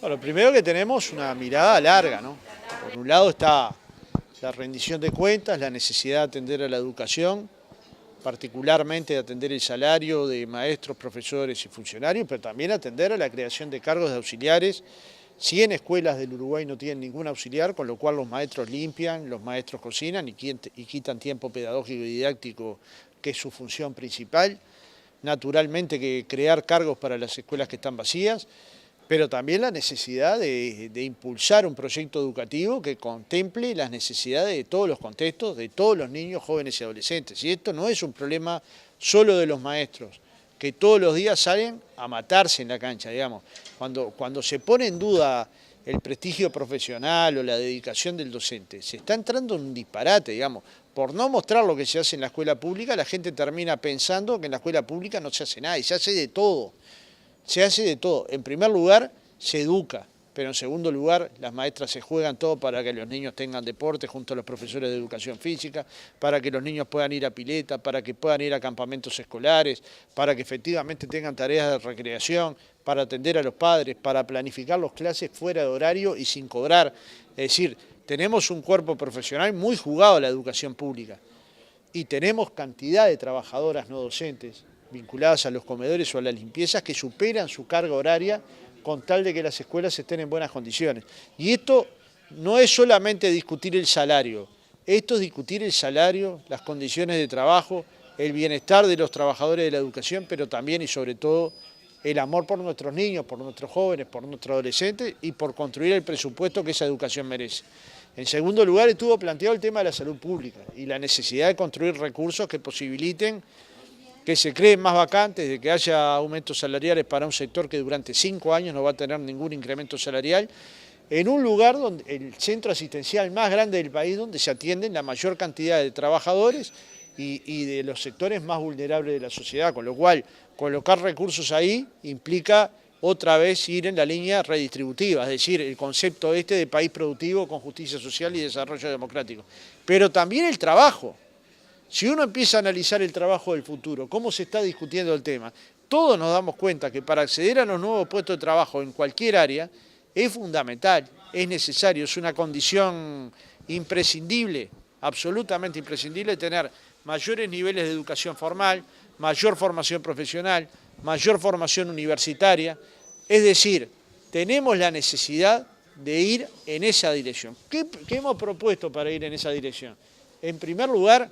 Bueno, primero que tenemos una mirada larga, ¿no? Por un lado está la rendición de cuentas, la necesidad de atender a la educación, particularmente de atender el salario de maestros, profesores y funcionarios, pero también atender a la creación de cargos de auxiliares. 100 escuelas del Uruguay no tienen ningún auxiliar, con lo cual los maestros limpian, los maestros cocinan y quitan tiempo pedagógico y didáctico, que es su función principal. Naturalmente que crear cargos para las escuelas que están vacías, pero también la necesidad de impulsar un proyecto educativo que contemple las necesidades de todos los contextos, de todos los niños, jóvenes y adolescentes. Y esto no es un problema solo de los maestros, que todos los días salen a matarse en la cancha, digamos. Cuando se pone en duda el prestigio profesional o la dedicación del docente, se está entrando en un disparate, digamos. Por no mostrar lo que se hace en la escuela pública, la gente termina pensando que en la escuela pública no se hace nada, y se hace de todo. Se hace de todo. En primer lugar, se educa, pero en segundo lugar, las maestras se juegan todo para que los niños tengan deporte junto a los profesores de educación física, para que los niños puedan ir a pileta, para que puedan ir a campamentos escolares, para que efectivamente tengan tareas de recreación, para atender a los padres, para planificar las clases fuera de horario y sin cobrar. Es decir, tenemos un cuerpo profesional muy jugado a la educación pública y tenemos cantidad de trabajadoras no docentes vinculadas a los comedores o a las limpiezas que superan su carga horaria con tal de que las escuelas estén en buenas condiciones. Y esto no es solamente discutir el salario, esto es discutir el salario, las condiciones de trabajo, el bienestar de los trabajadores de la educación, pero también y sobre todo el amor por nuestros niños, por nuestros jóvenes, por nuestros adolescentes y por construir el presupuesto que esa educación merece. En segundo lugar, estuvo planteado el tema de la salud pública y la necesidad de construir recursos que posibiliten que se creen más vacantes, de que haya aumentos salariales para un sector que durante 5 años no va a tener ningún incremento salarial, en un lugar donde el centro asistencial más grande del país, donde se atienden la mayor cantidad de trabajadores y de los sectores más vulnerables de la sociedad, con lo cual colocar recursos ahí implica otra vez ir en la línea redistributiva, es decir, el concepto de país productivo con justicia social y desarrollo democrático. Pero también el trabajo. Si uno empieza a analizar el trabajo del futuro, cómo se está discutiendo el tema, todos nos damos cuenta que para acceder a los nuevos puestos de trabajo en cualquier área es fundamental, es necesario, es una condición imprescindible, absolutamente imprescindible, tener mayores niveles de educación formal, mayor formación profesional, mayor formación universitaria. Es decir, tenemos la necesidad de ir en esa dirección. ¿Qué hemos propuesto para ir en esa dirección? En primer lugar,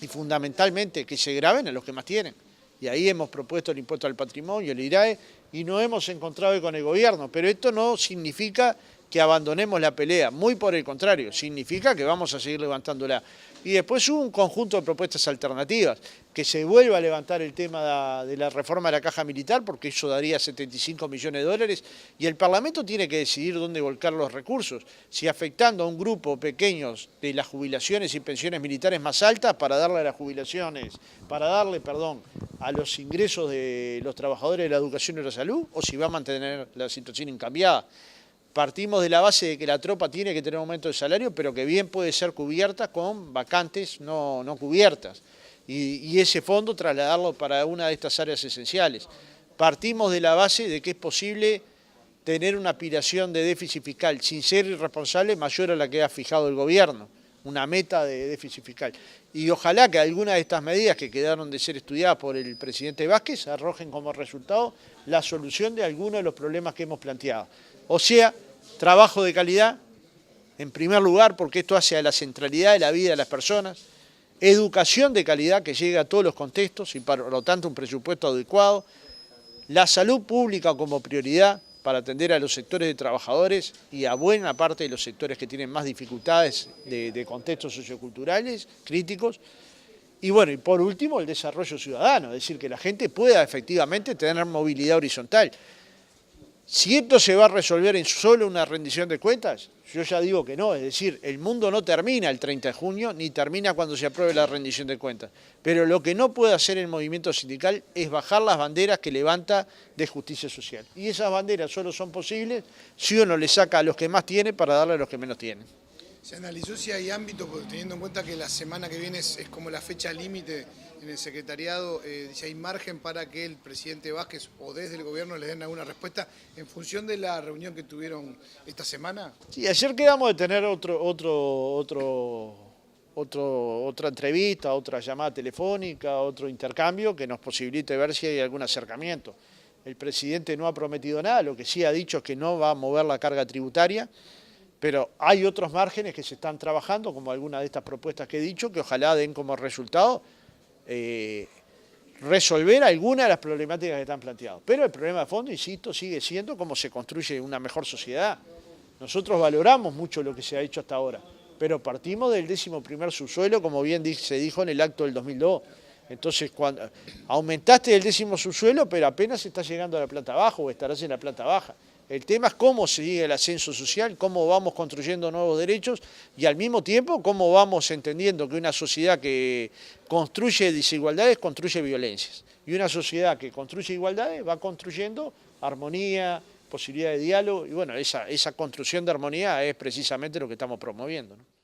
y fundamentalmente que se graben a los que más tienen. Y ahí hemos propuesto el impuesto al patrimonio, el IRAE, y nos hemos encontrado con el gobierno. Pero esto no significa que abandonemos la pelea, muy por el contrario, significa que vamos a seguir levantándola. Y después hubo un conjunto de propuestas alternativas, que se vuelva a levantar el tema de la reforma de la caja militar, porque eso daría 75 millones de dólares, y el Parlamento tiene que decidir dónde volcar los recursos, si afectando a un grupo pequeño de las jubilaciones y pensiones militares más altas para darle a las jubilaciones, a los ingresos de los trabajadores de la educación y la salud, o si va a mantener la situación incambiada. Partimos de la base de que la tropa tiene que tener un aumento de salario, pero que bien puede ser cubierta con vacantes no cubiertas. Y ese fondo trasladarlo para una de estas áreas esenciales. Partimos de la base de que es posible tener una aspiración de déficit fiscal sin ser irresponsable mayor a la que ha fijado el gobierno, una meta de déficit fiscal. Y ojalá que algunas de estas medidas que quedaron de ser estudiadas por el presidente Vázquez arrojen como resultado la solución de algunos de los problemas que hemos planteado. O sea, trabajo de calidad, en primer lugar, porque esto hace a la centralidad de la vida de las personas, educación de calidad que llegue a todos los contextos y por lo tanto un presupuesto adecuado, la salud pública como prioridad para atender a los sectores de trabajadores y a buena parte de los sectores que tienen más dificultades de contextos socioculturales críticos. Y bueno, y por último el desarrollo ciudadano, es decir, que la gente pueda efectivamente tener movilidad horizontal. Si esto se va a resolver en solo una rendición de cuentas, yo ya digo que no, es decir, el mundo no termina el 30 de junio, ni termina cuando se apruebe la rendición de cuentas. Pero lo que no puede hacer el movimiento sindical es bajar las banderas que levanta de justicia social. Y esas banderas solo son posibles si uno le saca a los que más tienen para darle a los que menos tienen. ¿Se analizó si hay ámbito, teniendo en cuenta que la semana que viene es como la fecha límite en el secretariado, si hay margen para que el presidente Vázquez o desde el gobierno le den alguna respuesta en función de la reunión que tuvieron esta semana? Sí, ayer quedamos de tener otra entrevista, otra llamada telefónica, otro intercambio que nos posibilite ver si hay algún acercamiento. El presidente no ha prometido nada, lo que sí ha dicho es que no va a mover la carga tributaria, pero hay otros márgenes que se están trabajando, como algunas de estas propuestas que he dicho, que ojalá den como resultado resolver algunas de las problemáticas que están planteadas. Pero el problema de fondo, insisto, sigue siendo cómo se construye una mejor sociedad. Nosotros valoramos mucho lo que se ha hecho hasta ahora, pero partimos del 11º subsuelo, como bien se dijo en el acto del 2002. Entonces, cuando aumentaste el 10º subsuelo, pero apenas estás llegando a la planta baja o estarás en la planta baja. El tema es cómo sigue el ascenso social, cómo vamos construyendo nuevos derechos y al mismo tiempo cómo vamos entendiendo que una sociedad que construye desigualdades construye violencias. Y una sociedad que construye igualdades va construyendo armonía, posibilidad de diálogo y bueno, esa construcción de armonía es precisamente lo que estamos promoviendo, ¿no?